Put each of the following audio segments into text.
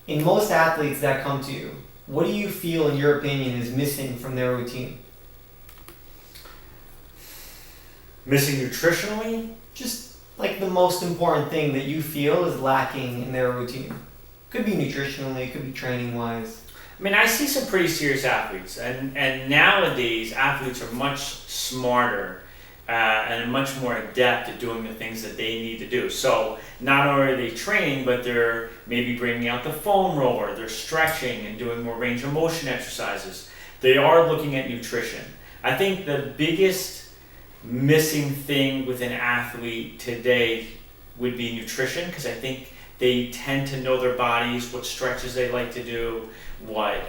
In most athletes that come to you, what do you feel, in your opinion, is missing from their routine? Missing nutritionally? Just like the most important thing that you feel is lacking in their routine. Could be nutritionally, could be training wise. I mean, I see some pretty serious athletes, and nowadays athletes are much smarter and much more adept at doing the things that they need to do. So not only are they training, but they're maybe bringing out the foam roller, they're stretching and doing more range of motion exercises. They are looking at nutrition. I think the biggest missing thing with an athlete today would be nutrition, because I think they tend to know their bodies, what stretches they like to do, what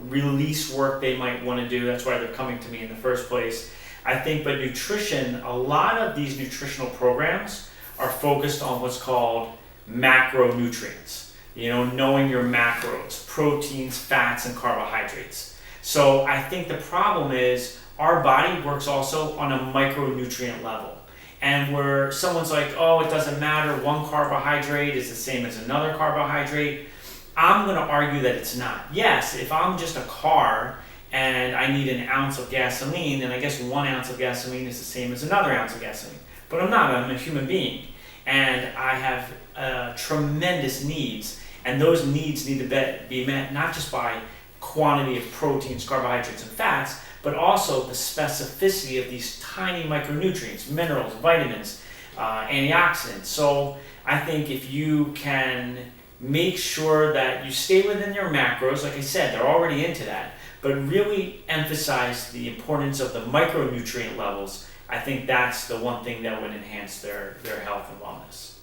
release work they might want to do. That's why they're coming to me in the first place. I think, but nutrition, a lot of these nutritional programs are focused on what's called macronutrients. You know, knowing your macros, proteins, fats, and carbohydrates. So I think the problem is our body works also on a micronutrient level. And where someone's like, oh, it doesn't matter, one carbohydrate is the same as another carbohydrate, I'm going to argue that it's not. Yes, if I'm just a car and I need an ounce of gasoline, then I guess 1 ounce of gasoline is the same as another ounce of gasoline. But I'm not, I'm a human being. And I have tremendous needs. And those needs need to be met not just by quantity of proteins, carbohydrates, and fats, but also the specificity of these tiny micronutrients, minerals, vitamins, antioxidants. So I think if you can make sure that you stay within your macros, like I said, they're already into that, but really emphasize the importance of the micronutrient levels, I think that's the one thing that would enhance their health and wellness.